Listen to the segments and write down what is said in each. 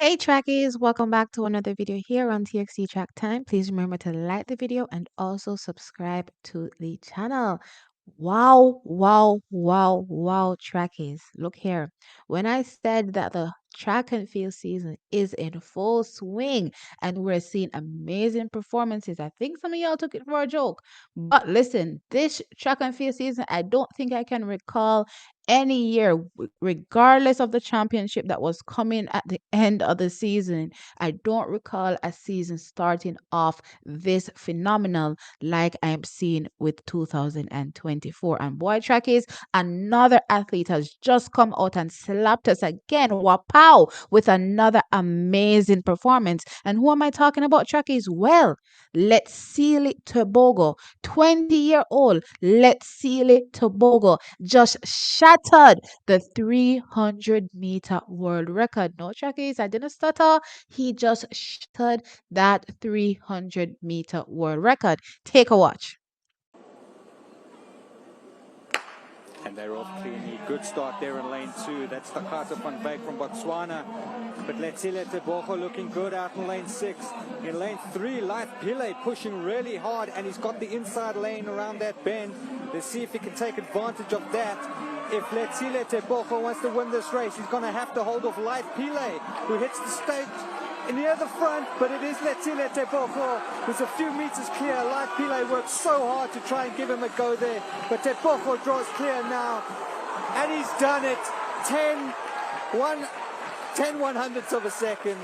Hey trackies, welcome back to another video here on TXT Track Time. Please remember to like the video and also subscribe to the channel. Wow, trackies. Look here. When I said that the track and field season is in full swing and we're seeing amazing performances, I think some of y'all took it for a joke. But listen, this track and field season, I don't think I can recall any year, regardless of the championship that was coming at the end of the season. I don't recall a season starting off this phenomenal like I'm seeing with 2024. And boy, track is another athlete has just come out and slapped us again, wapow, with another amazing performance. And who am I talking about, track is? Well, Letsile Tebogo, 20-year-old Letsile Tebogo just shattered the 300-meter world record. No, trackies, I didn't stutter. He just shattered that 300-meter world record. Take a watch. And they're off cleanly. Good start there in lane 2. That's Takato van Wyk from Botswana. But Letsile Tebogo looking good out in lane 6. In lane 3, Life Pile pushing really hard, and he's got the inside lane around that bend. Let's see if he can take advantage of that. If Letsile Tebogo wants to win this race, he's going to have to hold off Life Pile, who hits the stage near the front, but it is Letsile Tebogo who's a few meters clear. Life Pile worked so hard to try and give him a go there, but Tebogo draws clear now, and he's done it. 10 100ths of a second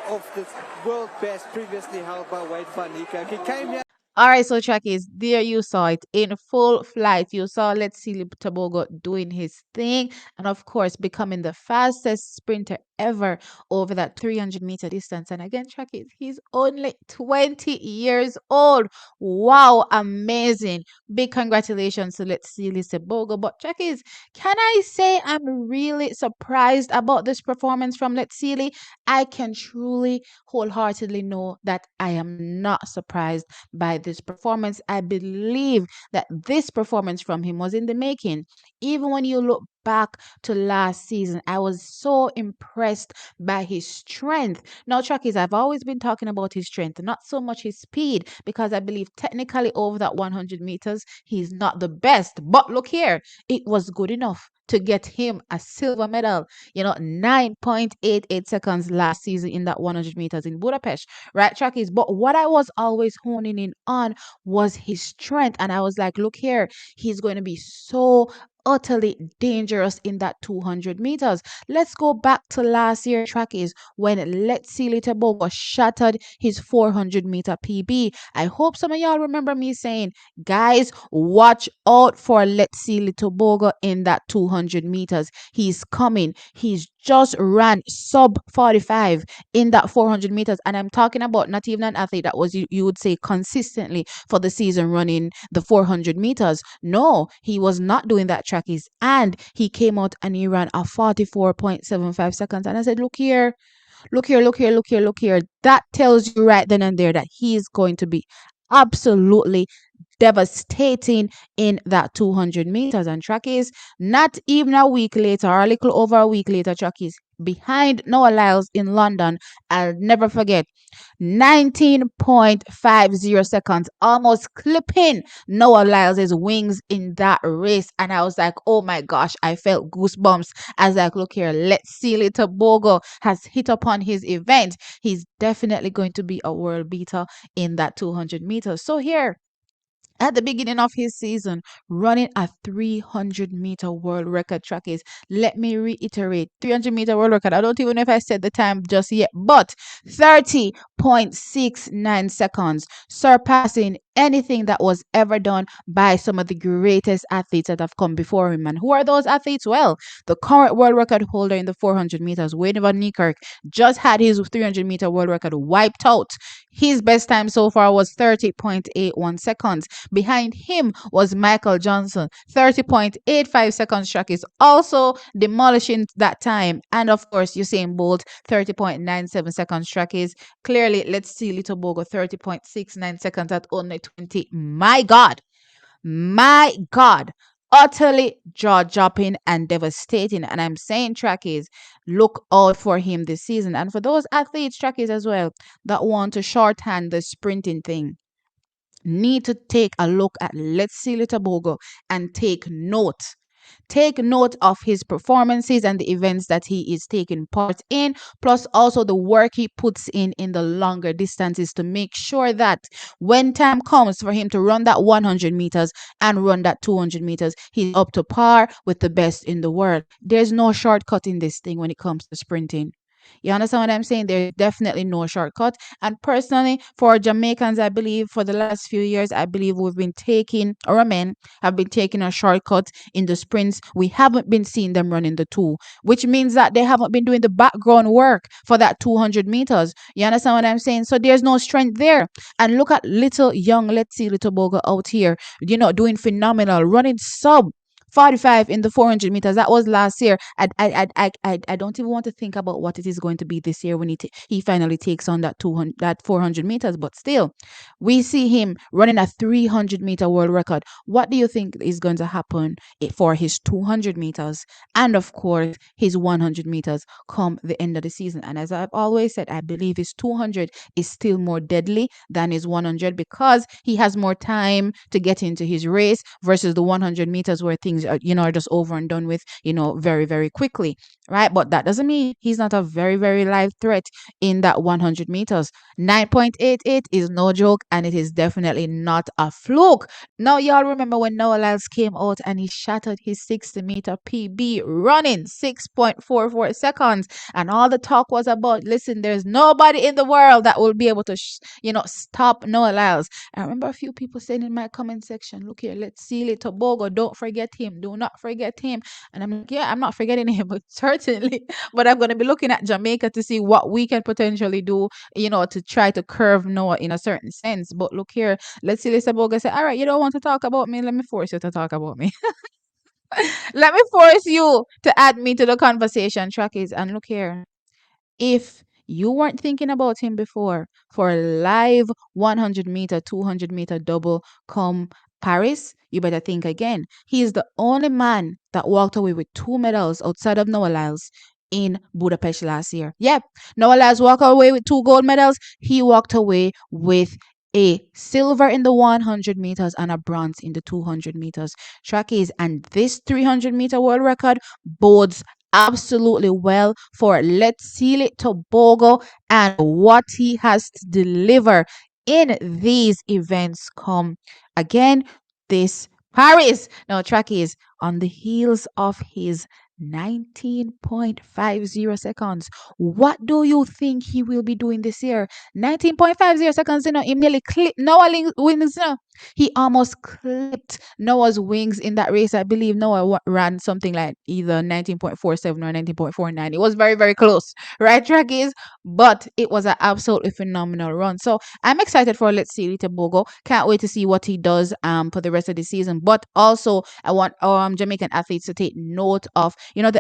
of the world best previously held by Wade van Niekerk. He came here. All right, so trackies, there you saw it in full flight. You saw Letsile Tebogo doing his thing and, of course, becoming the fastest sprinter ever over that 300-meter distance. And again, trackies, he's only 20 years old. Wow, amazing. Big congratulations to Letsile Tebogo. But trackies, can I say I'm really surprised about this performance from Letsile? I can truly wholeheartedly know that I am not surprised by this performance. I believe that this performance from him was in the making. Even when you look back to last season, I was so impressed by his strength. Now, trackies, I've always been talking about his strength, not so much his speed, because I believe technically over that 100 meters, he's not the best. But look here, it was good enough to get him a silver medal. 9.88 seconds last season in that 100 meters in Budapest, right, trackies? But what I was always honing in on was his strength. And I was like, look here, he's going to be so utterly dangerous in that 200 meters. Let's go back to last year, trackies, when Letsile Tebogo shattered his 400-meter PB. I hope some of y'all remember me saying, guys, watch out for Letsile Tebogo in that 200 meters. He's coming. He's just ran sub 45 in that 400 meters. And I'm talking about not even an athlete that was, you would say, consistently for the season running the 400 meters. No, he was not doing that, trackies. And he came out and he ran a 44.75 seconds. And I said, look here. That tells you right then and there that he is going to be absolutely devastating in that 200 meters. And trackies, not even a week later, or a little over a week later, trackies, behind Noah Lyles in London, I'll never forget, 19.50 seconds, almost clipping Noah Lyles' wings in that race. And I was like, oh my gosh, I felt goosebumps. I was like, look here, Letsile Tebogo has hit upon his event. He's definitely going to be a world beater in that 200 meters. So here, at the beginning of his season, running a 300-meter world record, trackies. Let me reiterate, 300-meter world record. I don't even know if I said the time just yet, but 30.69 seconds, surpassing anything that was ever done by some of the greatest athletes that have come before him. And who are those athletes? Well, the current world record holder in the 400 meters, Wade van Niekerk, just had his 300-meter world record wiped out. His best time so far was 30.81 seconds. Behind him was Michael Johnson. 30.85 seconds track is also demolishing that time. And of course, Usain Bolt, 30.97 seconds track is clearly, Letsile Tebogo, 30.69 seconds at only 20. My God. utterly jaw-dropping and devastating. And I'm saying, trackies, look out for him this season. And for those athletes, trackies as well, that want to shorthand the sprinting thing, need to take a look at Letsile Tebogo and take note. Take note of his performances and the events that he is taking part in, plus also the work he puts in the longer distances to make sure that when time comes for him to run that 100 meters and run that 200 meters, he's up to par with the best in the world. There's no shortcut in this thing when it comes to sprinting. You understand what I'm saying? There's definitely no shortcut. And personally, for Jamaicans, I believe for the last few years, I believe we've been taking, or men have been taking a shortcut in the sprints. We haven't been seeing them running the two, which means that they haven't been doing the background work for that 200 meters. You understand what I'm saying? So there's no strength there. And look at little young Letsile Tebogo out here, doing phenomenal, running sub 45 in the 400 meters. That was last year. I don't even want to think about what it is going to be this year when he finally takes on that 200, that 400 meters. But still, we see him running a 300-meter world record. What do you think is going to happen for his 200 meters and, of course, his 100 meters come the end of the season? And as I've always said, I believe his 200 is still more deadly than his 100 because he has more time to get into his race versus the 100 meters where things are just over and done with, very, very quickly, right? But that doesn't mean he's not a very, very live threat in that 100 meters. 9.88 is no joke, and it is definitely not a fluke. Now, y'all remember when Noah Lyles came out and he shattered his 60-meter PB running 6.44 seconds, and all the talk was about, listen, there's nobody in the world that will be able to, stop Noah Lyles. I remember a few people saying in my comment section, look here, Letsile Tebogo, don't forget him, do not forget him. And I'm like, yeah, I'm not forgetting him, but certainly, but I'm going to be looking at Jamaica to see what we can potentially do, to try to curve Noah in a certain sense. But look here, let's see, Lisa Boga say, all right, you don't want to talk about me. Let me force you to talk about me. Let me force you to add me to the conversation, trackies. And look here, if you weren't thinking about him before for a live 100-meter, 200-meter double come Paris, you better think again. He is the only man that walked away with 2 medals outside of Noah Lyles in Budapest last year. Yep, Noah Lyles walked away with 2 gold medals. He walked away with a silver in the 100 meters and a bronze in the 200 meters. Trackies, and this 300-meter world record bodes absolutely well for Letsile Tebogo and what he has to deliver in these events come again this Paris. Now, trackies, on the heels of his 19.50 seconds. What do you think he will be doing this year? 19.50 seconds, he nearly clipped Noah wings, He almost clipped Noah's wings in that race. I believe Noah ran something like either 19.47 or 19.49. It was very, very close, right, trackies? But it was an absolutely phenomenal run. So I'm excited for Letsile Tebogo. Can't wait to see what he does for the rest of the season. But also, I want Jamaican athletes to take note of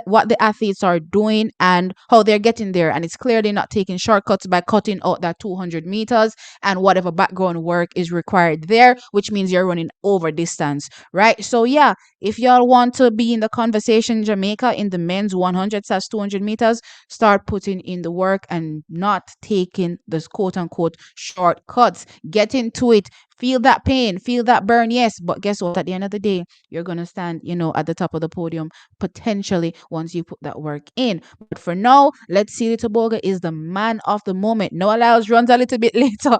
what the athletes are doing and how they're getting there. And it's clearly not taking shortcuts by cutting out that 200 meters and whatever background work is required there, which means you're running over distance, right? So yeah, if y'all want to be in the conversation, Jamaica, in the men's 100/200 meters, start putting in the work and not taking the quote unquote shortcuts. Get into it. Feel that pain, feel that burn, yes. But guess what? At the end of the day, you're going to stand, at the top of the podium potentially once you put that work in. But for now, Letsile Tebogo is the man of the moment. Noah Lyles runs a little bit later.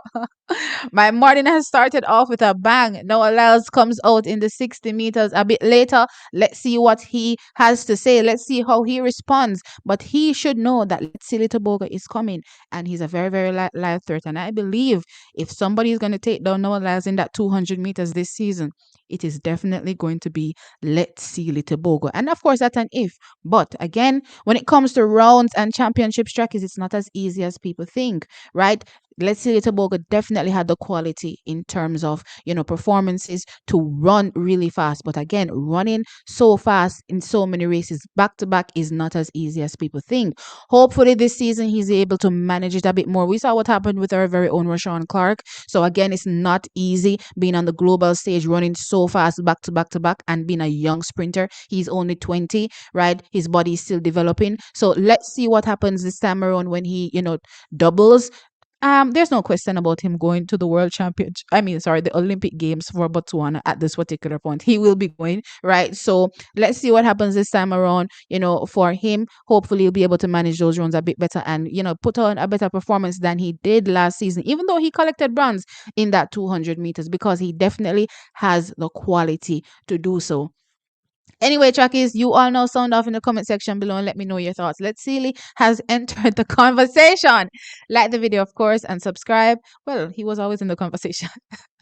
My morning has started off with a bang. Noah Lyles comes out in the 60 meters a bit later. Let's see what he has to say. Let's see how he responds. But he should know that Letsile Tebogo is coming, and he's a very, very live threat. And I believe if somebody is going to take down Noah Lyles in that 200 meters this season, it is definitely going to be Letsile Tebogo. And of course, that's an if. But again, when it comes to rounds and championship trackies, it's not as easy as people think, right? Letsile Tebogo definitely had the quality in terms of, performances to run really fast. But again, running so fast in so many races back to back is not as easy as people think. Hopefully this season he's able to manage it a bit more. We saw what happened with our very own Rashawn Clark. So again, it's not easy being on the global stage running so fast back to back to back and being a young sprinter. He's only 20, right? His body is still developing. So let's see what happens this time around when he, doubles. There's no question about him going to the world championship. I mean, sorry, the Olympic Games for Botswana at this particular point. He will be going, right? So let's see what happens this time around, for him. Hopefully he'll be able to manage those runs a bit better and, put on a better performance than he did last season, even though he collected bronze in that 200 meters, because he definitely has the quality to do so. Anyway, Trackies, you all know, sound off in the comment section below and let me know your thoughts. Letsile has entered the conversation. Like the video, of course, and subscribe. Well, he was always in the conversation.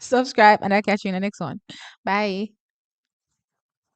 Subscribe, and I'll catch you in the next one. Bye.